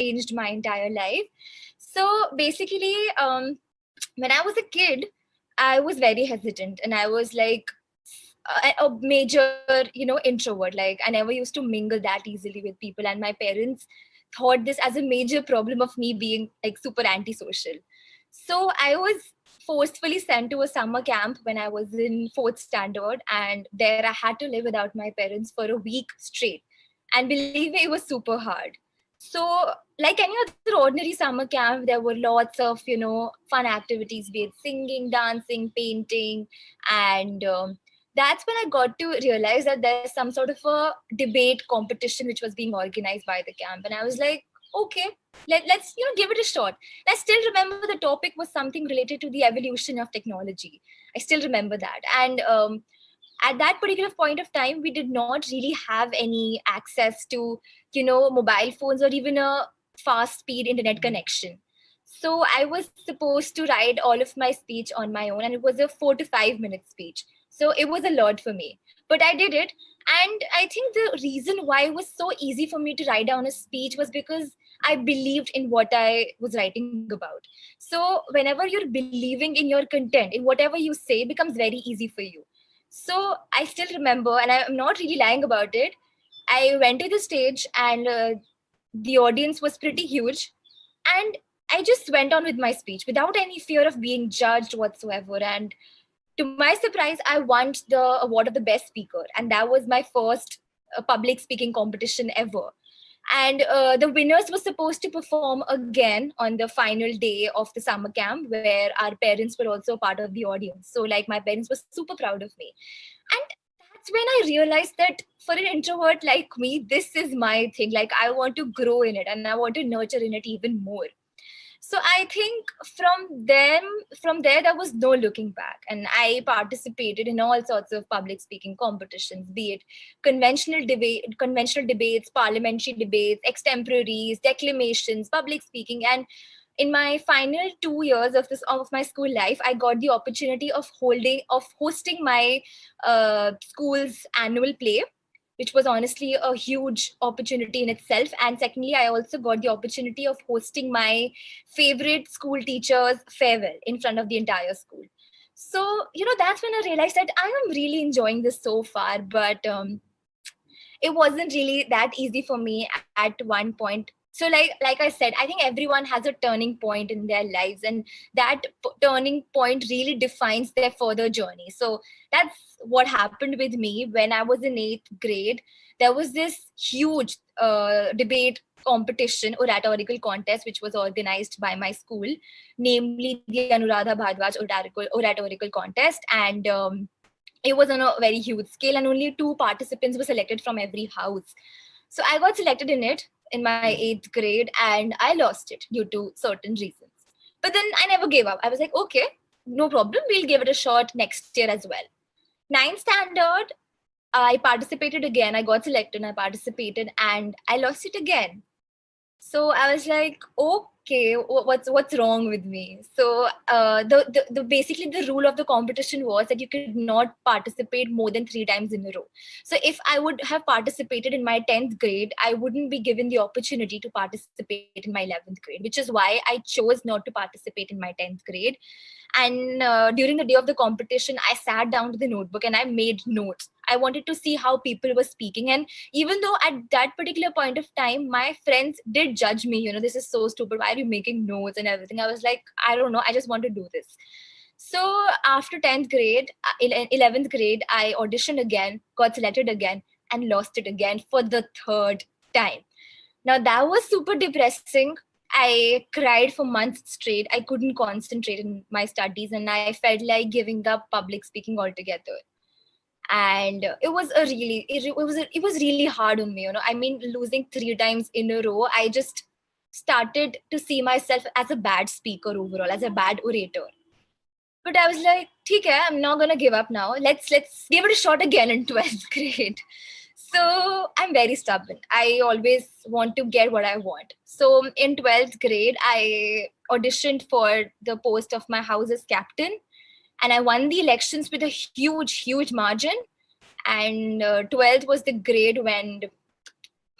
changed my entire life. So basically, when I was a kid, I was very hesitant, and I was like a major, introvert. Like, I never used to mingle that easily with people, and my parents thought this as a major problem of me being like super antisocial. So I was forcefully sent to a summer camp when I was in fourth standard, and there I had to live without my parents for a week straight. And believe me, it was super hard. So, like any other ordinary summer camp, there were lots of, fun activities, be it singing, dancing, painting, and that's when I got to realize that there's some sort of a debate competition which was being organized by the camp. And I was like, okay, let's give it a shot. And I still remember the topic was something related to the evolution of technology. I still remember that. And at that particular point of time, we did not really have any access to, mobile phones or even a fast speed internet connection. So I was supposed to write all of my speech on my own, and it was a 4 to 5 minute speech. So it was a lot for me, but I did it. And I think the reason why it was so easy for me to write down a speech was because I believed in what I was writing about. So whenever you're believing in your content, in whatever you say, it becomes very easy for you. So I still remember, and I'm not really lying about it. I went to the stage, and the audience was pretty huge. And I just went on with my speech without any fear of being judged whatsoever. And to my surprise, I won the award of the best speaker. And that was my first public speaking competition ever. And the winners were supposed to perform again on the final day of the summer camp, where our parents were also part of the audience. So, like, my parents were super proud of me. And that's when I realized that for an introvert like me, this is my thing. Like, I want to grow in it, and I want to nurture in it even more. So I think from there there was no looking back, and I participated in all sorts of public speaking competitions, be it conventional debates, parliamentary debates, extemporaries, declamations, public speaking. And in my final 2 years of my school life, I got the opportunity of hosting my school's annual play, which was honestly a huge opportunity in itself. And secondly, I also got the opportunity of hosting my favorite school teacher's farewell in front of the entire school. So, that's when I realized that I am really enjoying this so far, but it wasn't really that easy for me at one point. So like I said, I think everyone has a turning point in their lives, and that turning point really defines their further journey. So that's what happened with me when I was in 8th grade. There was this huge debate competition or rhetorical contest which was organized by my school, namely the Anuradha Bhardwaj oratorical contest. And it was on a very huge scale, and only 2 participants were selected from every house. So I got selected in it in my 8th grade, and I lost it due to certain reasons. But then I never gave up. I was like, okay, no problem. We'll give it a shot next year as well. 9th standard, I participated again. I got selected and I participated, and I lost it again. So I was like, okay, what's wrong with me? So the basically the rule of the competition was that you could not participate more than 3 times in a row. So if I would have participated in my 10th grade, I wouldn't be given the opportunity to participate in my 11th grade, which is why I chose not to participate in my 10th grade. And during the day of the competition, I sat down to the notebook and I made notes. I wanted to see how people were speaking. And even though at that particular point of time, my friends did judge me, this is so stupid. Why are you making notes and everything? I was like, I don't know. I just want to do this. So after 10th grade, 11th grade, I auditioned again, got selected again, and lost it again for the 3rd time. Now that was super depressing. I cried for months straight. I couldn't concentrate in my studies, and I felt like giving up public speaking altogether. And it was really hard on me. I mean, losing 3 times in a row, I just started to see myself as a bad speaker overall, as a bad orator. But I was like, okay, I'm not gonna give up now. Let's give it a shot again in 12th grade. So I'm very stubborn. I always want to get what I want. So in 12th grade, I auditioned for the post of my house's captain, and I won the elections with a huge margin. And 12th was the grade when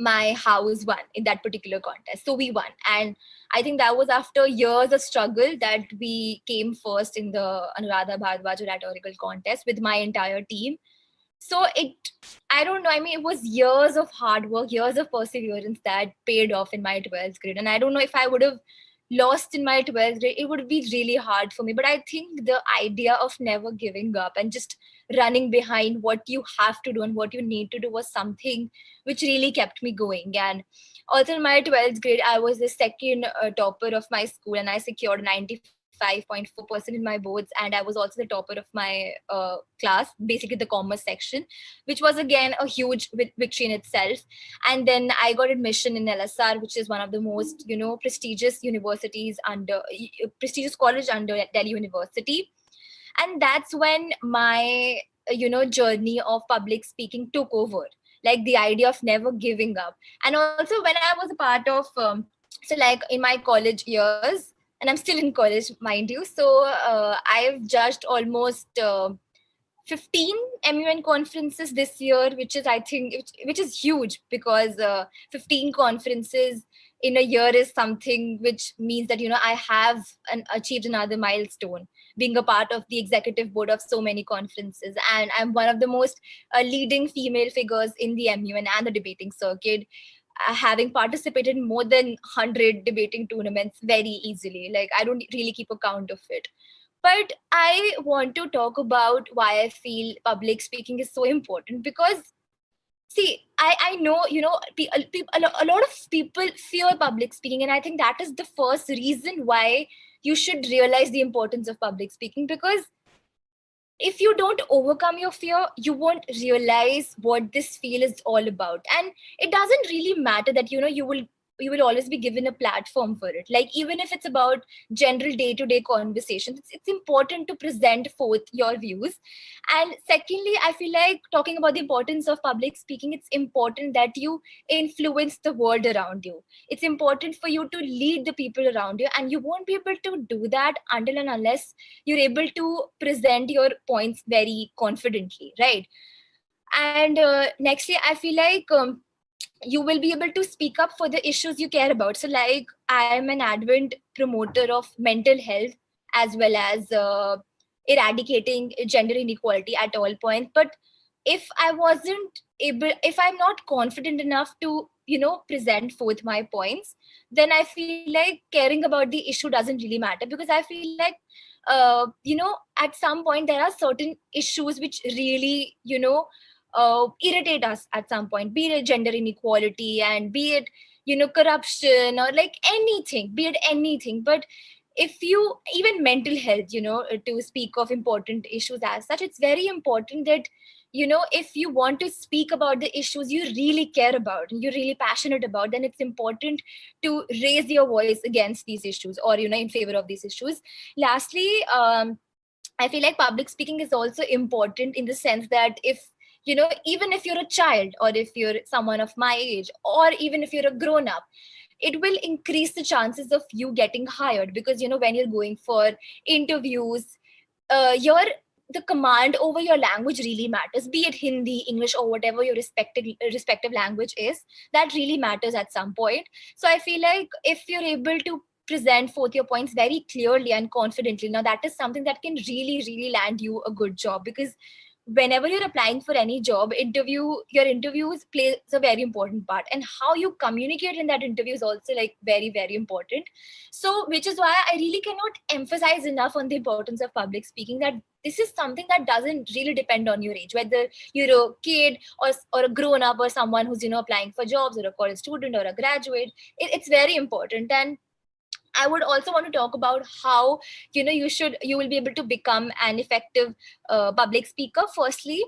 my house won in that particular contest. So we won. And I think that was after years of struggle that we came first in the Anuradha Bhardwaj rhetorical contest with my entire team. So I don't know, I mean, it was years of hard work, years of perseverance that paid off in my 12th grade. And I don't know if I would have lost in my 12th grade, it would be really hard for me. But I think the idea of never giving up and just running behind what you have to do and what you need to do was something which really kept me going. And also in my 12th grade, I was the second topper of my school, and I secured 95.4% in my boards, and I was also the topper of my class, basically the commerce section, which was again a huge victory in itself. And then I got admission in LSR, which is one of the most prestigious universities under prestigious college under Delhi University. And that's when my journey of public speaking took over, like the idea of never giving up. And also when I was a part of so like in my college years, and I'm still in college, mind you. So I've judged almost 15 MUN conferences this year, which is, I think, which is huge, because 15 conferences in a year is something which means that, I have achieved another milestone, being a part of the executive board of so many conferences. And I'm one of the most leading female figures in the MUN and the debating circuit, having participated in more than 100 debating tournaments very easily. Like, I don't really keep a count of it. But I want to talk about why I feel public speaking is so important, because see, I know, a lot of people fear public speaking. And I think that is the first reason why you should realize the importance of public speaking. Because if you don't overcome your fear, you won't realize what this field is all about. And it doesn't really matter that, you will always be given a platform for it. Like, even if it's about general day-to-day conversations, it's important to present forth your views. And secondly, I feel like, talking about the importance of public speaking, it's important that you influence the world around you. It's important for you to lead the people around you, and you won't be able to do that until and unless you're able to present your points very confidently, right? And nextly, I feel like you will be able to speak up for the issues you care about. So like, I am an advent promoter of mental health, as well as eradicating gender inequality at all points. But if I'm not confident enough to present forth my points, then I feel like caring about the issue doesn't really matter. Because I feel like at some point there are certain issues which really irritate us at some point, be it gender inequality, and be it corruption, or like anything, be it anything. But if you, even mental health, to speak of important issues as such, it's very important that if you want to speak about the issues you really care about and you're really passionate about, then it's important to raise your voice against these issues, or in favor of these issues. Lastly, I feel like public speaking is also important in the sense that, if even if you're a child, or if you're someone of my age, or even if you're a grown up, it will increase the chances of you getting hired. Because when you're going for interviews, your the command over your language really matters, be it Hindi, English, or whatever your respective language is. That really matters at some point. So I feel like, if you're able to present forth your points very clearly and confidently, now that is something that can really, really land you a good job. Because whenever you're applying for any job interview, your interviews plays a very important part, and how you communicate in that interview is also like very, very important. So which is why I really cannot emphasize enough on the importance of public speaking, that this is something that doesn't really depend on your age, whether you're a kid or a grown up, or someone who's applying for jobs, or a college student, or a graduate. It's very important. And I would also want to talk about how you will be able to become an effective public speaker. Firstly,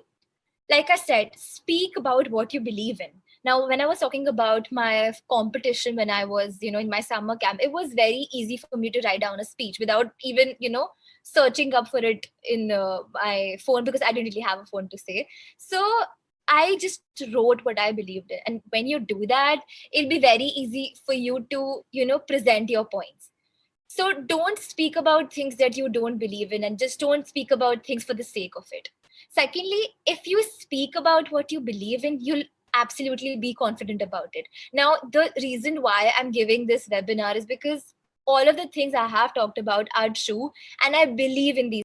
like I said, speak about what you believe in. Now, when I was talking about my competition when I was in my summer camp, it was very easy for me to write down a speech without even searching up for it in my phone, because I didn't really have a phone to say. So I just wrote what I believed in. And when you do that, it'll be very easy for you to, present your points. So don't speak about things that you don't believe in, and just don't speak about things for the sake of it. Secondly, if you speak about what you believe in, you'll absolutely be confident about it. Now, the reason why I'm giving this webinar is because all of the things I have talked about are true, and I believe in these